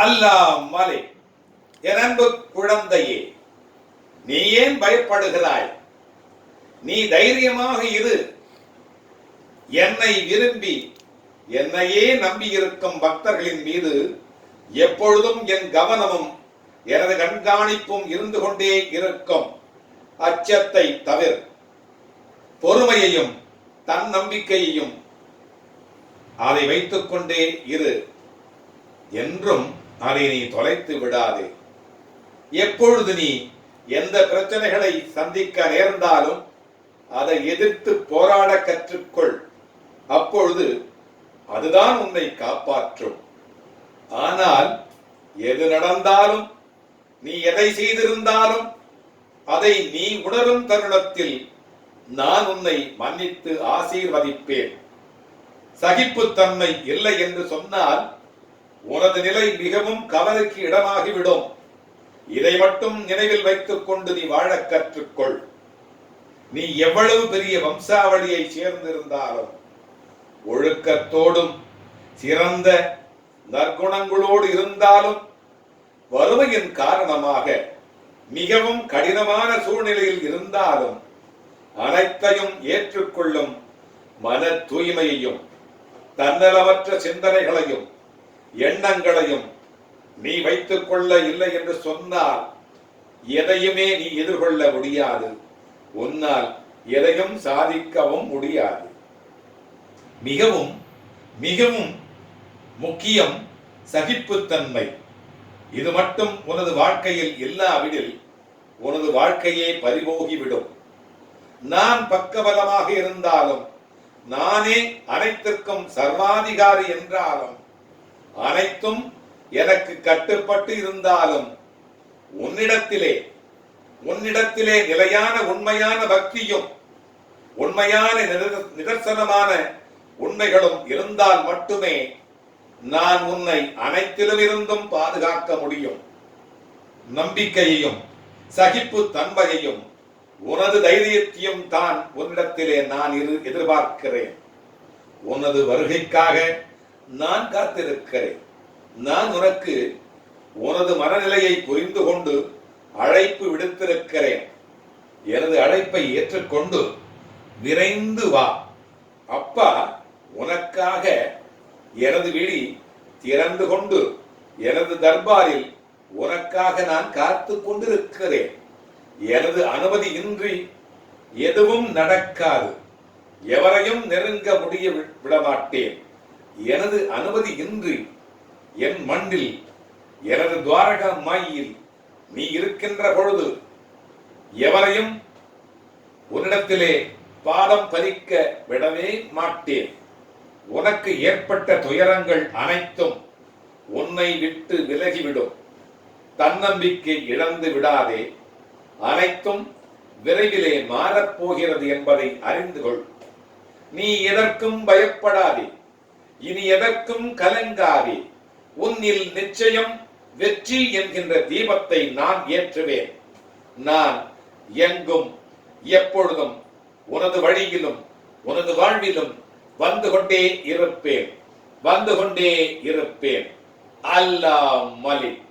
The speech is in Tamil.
அல்லாஹ் மலை. என் அன்பு குழந்தையே, நீ ஏன் பயப்படுகிறாய்? நீ தைரியமாக இரு. என்னை விரும்பி என்னையே நம்பியிருக்கும் பக்தர்களின் மீது எப்பொழுதும் என் கவனமும் எனது கண்காணிப்பும் இருந்து கொண்டே இருக்கும். அச்சத்தை தவிர பொறுமையையும் தன்னம்பிக்கையையும் அதை வைத்துக் கொண்டே இரு. என்றும் அதை நீ தொலைத்து விடாதே. எப்பொழுது நீ எந்த பிரச்சனைகளை சந்திக்க நேர்ந்தாலும் அதை எதிர்த்து போராட கற்றுக்கொள். அப்பொழுது அதுதான் உன்னை காப்பாற்றும். ஆனால் எது நடந்தாலும், நீ எதை செய்திருந்தாலும், அதை நீ உணரும் தருணத்தில் நான் உன்னை மன்னித்து ஆசீர்வதிப்பேன். சகிப்புத்தன்மை இல்லை என்று சொன்னால் உனது நிலை மிகவும் கவலைக்கு இடமாகிவிடும். இதை மட்டும் நினைவில் வைத்துக் கொண்டு நீ வாழ கற்றுக்கொள். நீ எவ்வளவு பெரிய வம்சாவளியை சேர்ந்திருந்தாலும், ஒழுக்கத்தோடும் சிறந்த நற்குணங்களோடு இருந்தாலும், வறுமையின் காரணமாக மிகவும் கடினமான சூழ்நிலையில் இருந்தாலும், அனைத்தையும் ஏற்றுக்கொள்ளும் மன தூய்மையையும் தன்னலமற்ற சிந்தனைகளையும் எண்ணங்களையும் நீ வைத்துக் கொள்ள இல்லை என்று சொன்னால் எதையுமே நீ எதிர்கொள்ள முடியாது. உன்னால் எதையும் சாதிக்கவும் முடியாது. மிகவும் மிகவும் முக்கியம் சகிப்புத்தன்மை. இது மட்டும் உனது வாழ்க்கையில் இல்லாவிடில் உனது வாழ்க்கையே பறிபோகிவிடும். நான் பக்கபலமாக இருந்தாலும், நானே அனைத்திற்கும் சர்வாதிகாரி என்றாலும், அனைத்தும் எனக்கு கட்டுப்பட்டு இருந்தாலும், உன்னிடத்திலே நிலையான உண்மையான பக்தியும் உண்மையான நிதர்சனமான உண்மைகளும் இருந்தால் மட்டுமே நான் உன்னை அனைத்திலும் இருந்தும் பாதுகாக்க முடியும். நம்பிக்கையையும் சகிப்பு தன்மையையும் உனது தைரியத்தையும் தான் உன்னிடத்திலே நான் எதிர்பார்க்கிறேன். உனது வருகைக்காக நான் காத்திருக்கிறேன். நான் உனக்கு உனது மனநிலையை புரிந்து கொண்டு அழைப்பு விடுத்திருக்கிறேன். எனது அழைப்பை ஏற்றுக்கொண்டு விரைந்து வா. அப்பா உனக்காக எனது விழி திறந்து கொண்டு எனது தர்பாரில் உனக்காக நான் காத்து கொண்டிருக்கிறேன். எனது அனுமதி இன்றி எதுவும் நடக்காது. எவரையும் நெருங்க முடிய விடமாட்டேன். எனது அனுமதி இன்றி என் மண்ணில், எனது துவாரகா மாயில் நீ இருக்கின்ற பொழுது எவரையும் உன்னிடத்திலே பாதம் பறிக்க விடவே மாட்டேன். உனக்கு ஏற்பட்ட துயரங்கள் அனைத்தும் உன்னை விட்டு விலகிவிடும். தன்னம்பிக்கை இழந்து விடாதே. அனைத்தும் விரைவிலே மாறப்போகிறது என்பதை அறிந்து கொள். நீ எதற்கும் பயப்படாதே. இனி எதற்கும் கலங்காதே. உன்னில் நிச்சயம் வெற்றி என்கின்ற தீபத்தை நான் ஏற்றுவேன். நான் எங்கும் எப்பொழுதும் உனது வழியிலும் உனது வாழ்விலும் வந்து கொண்டே இருப்பேன். அல்லாஹ் மலிக்.